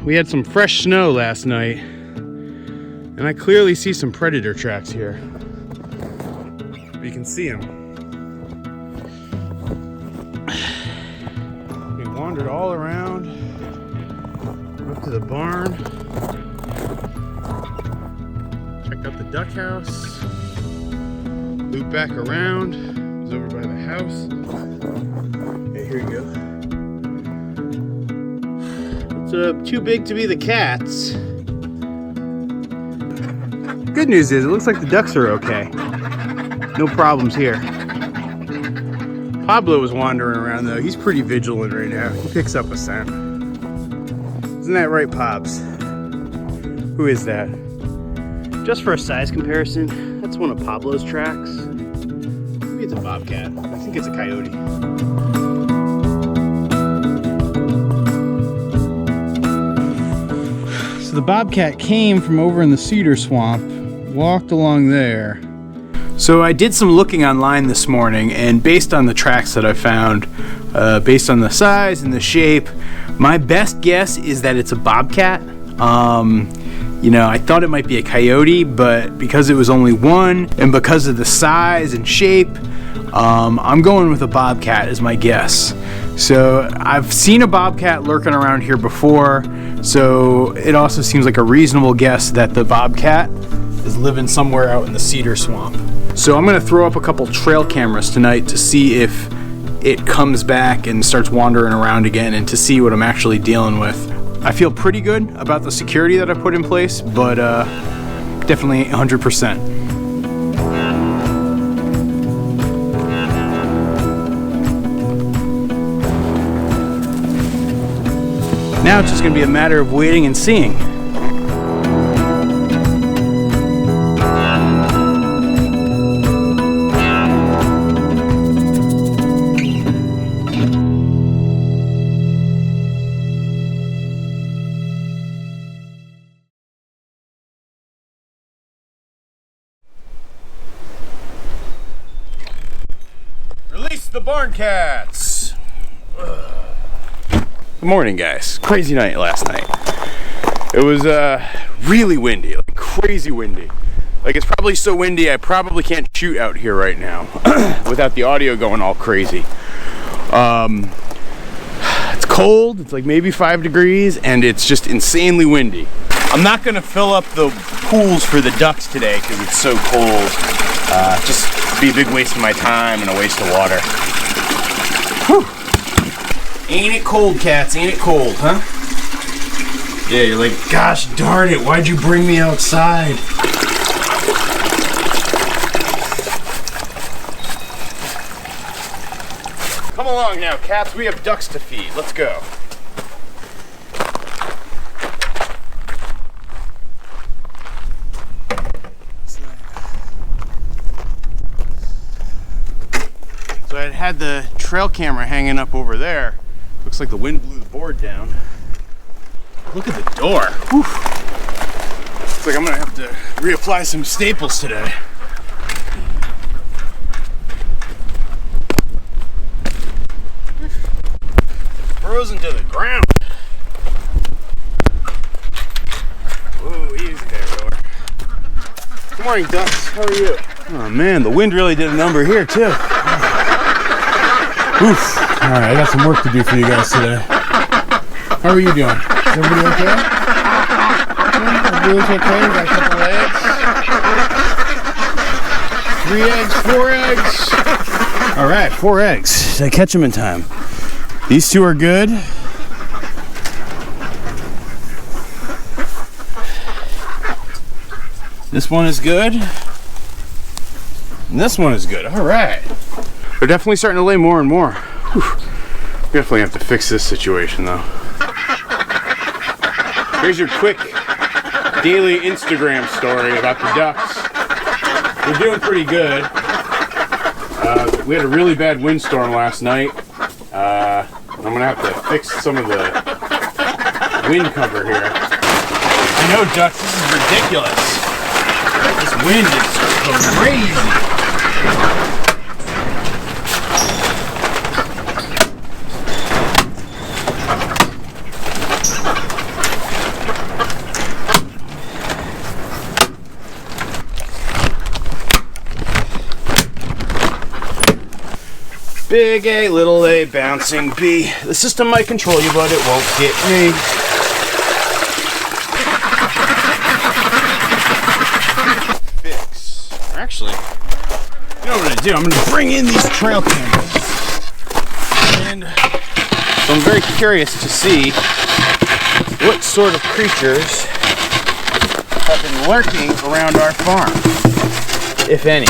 We had some fresh snow last night, and I clearly see some predator tracks here. You can see them. We wandered all around, up to the barn, checked out the duck house, looped back around, it was over by the house. Okay, here you go. It's too big to be the cats. Good news is it looks like the ducks are okay. No problems here. Pablo is wandering around though. He's pretty vigilant right now. He picks up a scent. Isn't that right, Pops? Who is that? Just for a size comparison, that's one of Pablo's tracks. Maybe it's a bobcat. I think it's a coyote. So the bobcat came from over in the cedar swamp, walked along there. So I did some looking online this morning, and based on the tracks that I found, based on the size and the shape, my best guess is that it's a bobcat. You know, I thought it might be a coyote, but because it was only one, and because of the size and shape, I'm going with a bobcat as my guess. So I've seen a bobcat lurking around here before, so it also seems like a reasonable guess that the bobcat is living somewhere out in the cedar swamp. So I'm gonna throw up a couple trail cameras tonight to see if it comes back and starts wandering around again, and to see what I'm actually dealing with. I feel pretty good about the security that I put in place, but definitely 100%. Now it's just gonna be a matter of waiting and seeing. Release the barn cats! Good morning, guys. Crazy night last night. It was really windy, like crazy windy. Like, it's probably so windy I probably can't shoot out here right now without the audio going all crazy. It's cold, it's like maybe 5 degrees, and it's just insanely windy. I'm not gonna fill up the pools for the ducks today because it's so cold. Just be a big waste of my time and a waste of water. Whew. Ain't it cold, cats? Ain't it cold, huh? Yeah, you're like, gosh darn it, why'd you bring me outside? Come along now, cats, we have ducks to feed. Let's go. So I had the trail camera hanging up over there. Looks like the wind blew the board down. Look at the door. Whew. Looks like I'm gonna have to reapply some staples today. Frozen to the ground. Whoa, easy there, door. Good morning, ducks. How are you? Oh man, the wind really did a number here too. Oof. All right, I got some work to do for you guys today. How are you doing? Is everybody okay? Everybody's okay? We got a couple eggs. 3 eggs, 4 eggs. All right, 4 eggs. Did I catch them in time? These 2 are good. This one is good. And this one is good. All right. They're definitely starting to lay more and more. Whew. Definitely have to fix this situation though. Here's your quick daily Instagram story about the ducks. They're doing pretty good. We had a really bad windstorm last night. I'm gonna have to fix some of the wind cover here. I know, ducks, this is ridiculous. This wind is crazy. Big A, little a, bouncing B. The system might control you, but it won't get me. Fix. Actually, you know what I'm gonna do? I'm gonna bring in these trail cameras. And so I'm very curious to see what sort of creatures have been lurking around our farm, if any.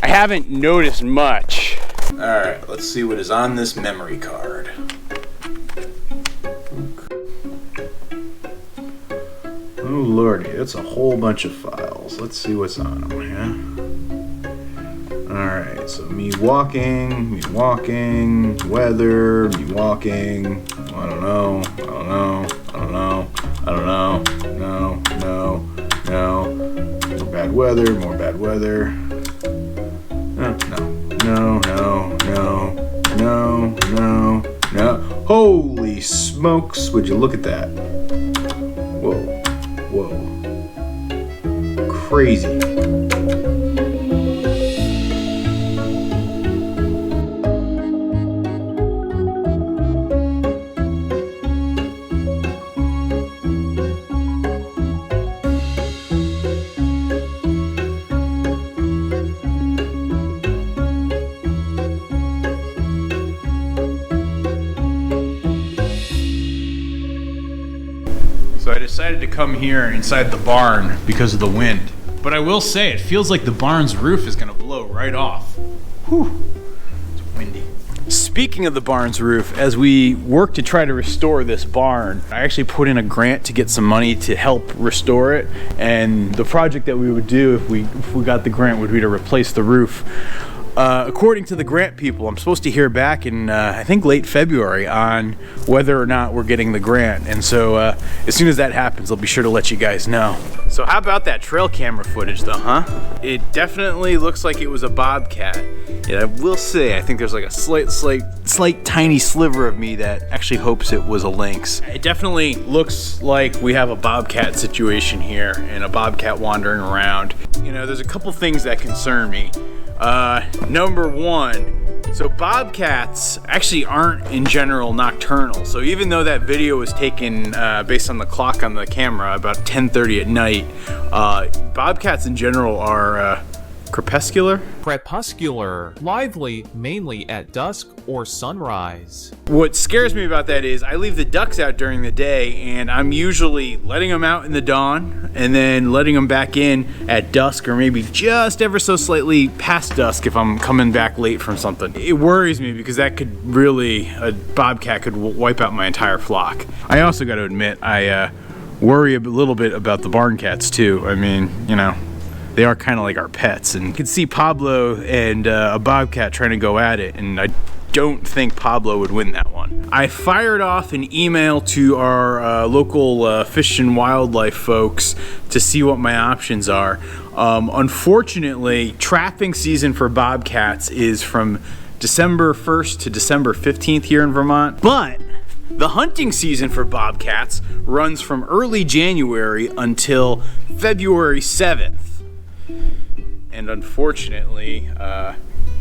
I haven't noticed much. All right, let's see what is on this memory card. Oh lordy, that's a whole bunch of files. Let's see what's on them, yeah? All right, so me walking, weather, me walking. I don't know, no. More bad weather. No. Holy smokes, would you look at that? Whoa. Crazy. So I decided to come here inside the barn because of the wind. But I will say, it feels like the barn's roof is gonna blow right off. Whew, it's windy. Speaking of the barn's roof, as we work to try to restore this barn, I actually put in a grant to get some money to help restore it. And the project that we would do if we got the grant would be to replace the roof. According to the grant people, I'm supposed to hear back in, I think, late February on whether or not we're getting the grant. And so as soon as that happens, I'll be sure to let you guys know. So how about that trail camera footage though, huh? It definitely looks like it was a bobcat. And I will say, I think there's like a slight tiny sliver of me that actually hopes it was a lynx. It definitely looks like we have a bobcat situation here and a bobcat wandering around. You know, there's a couple things that concern me. Number one, so bobcats actually aren't in general nocturnal. So even though that video was taken based on the clock on the camera about 10:30 at night, bobcats in general are crepuscular, lively mainly at dusk or sunrise. What scares me about that is I leave the ducks out during the day and I'm usually letting them out in the dawn and then letting them back in at dusk or maybe just ever so slightly past dusk if I'm coming back late from something. It worries me because that could really, a bobcat could wipe out my entire flock. I also got to admit, I worry a little bit about the barn cats too. I mean, you know, they are kind of like our pets, and you can see Pablo and a bobcat trying to go at it, and I don't think Pablo would win that one. I fired off an email to our local fish and wildlife folks to see what my options are. Unfortunately, trapping season for bobcats is from December 1st to December 15th here in Vermont, but the hunting season for bobcats runs from early January until February 7th. And unfortunately,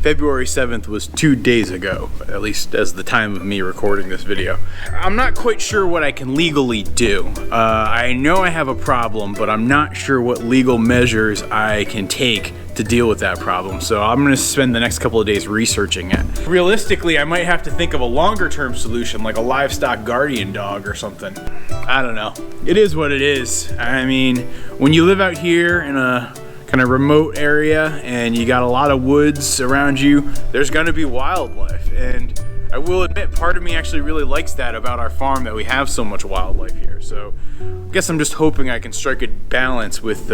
February 7th was 2 days ago, at least as the time of me recording this video. I'm not quite sure what I can legally do. I know I have a problem, but I'm not sure what legal measures I can take to deal with that problem. So I'm gonna spend the next couple of days researching it. Realistically, I might have to think of a longer term solution, like a livestock guardian dog or something. I don't know. It is what it is. I mean, when you live out here in a kind of remote area and you got a lot of woods around you, there's gonna be wildlife. And I will admit, part of me actually really likes that about our farm, that we have so much wildlife here. So I guess I'm just hoping I can strike a balance with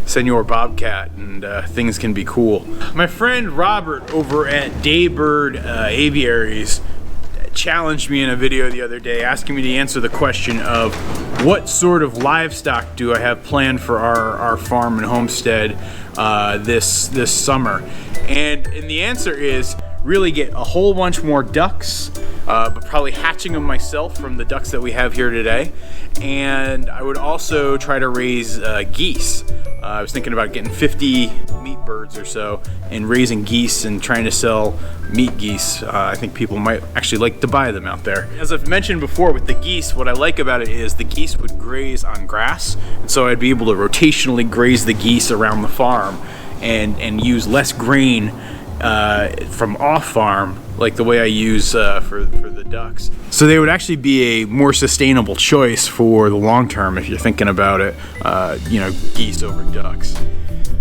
Senor Bobcat and things can be cool. My friend Robert over at Daybird Aviaries challenged me in a video the other day, asking me to answer the question of what sort of livestock do I have planned for our farm and homestead this summer. And the answer is really get a whole bunch more ducks, but probably hatching them myself from the ducks that we have here today. And I would also try to raise geese. I was thinking about getting 50 meat birds or so and raising geese and trying to sell meat geese. I think people might actually like to buy them out there. As I've mentioned before with the geese, what I like about it is the geese would graze on grass, and so I'd be able to rotationally graze the geese around the farm and use less grain from off farm, like the way I use for the ducks. So they would actually be a more sustainable choice for the long term if you're thinking about it, you know, geese over ducks.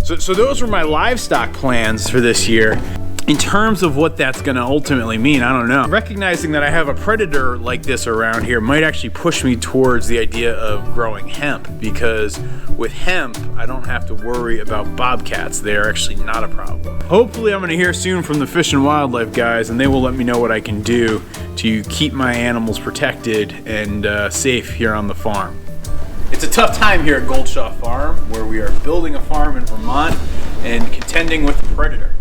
So those were my livestock plans for this year. In terms of what that's gonna ultimately mean, I don't know. Recognizing that I have a predator like this around here might actually push me towards the idea of growing hemp, because with hemp, I don't have to worry about bobcats. They are actually not a problem. Hopefully I'm gonna hear soon from the Fish and Wildlife guys, and they will let me know what I can do to keep my animals protected and safe here on the farm. It's a tough time here at Goldshaw Farm, where we are building a farm in Vermont and contending with the predator.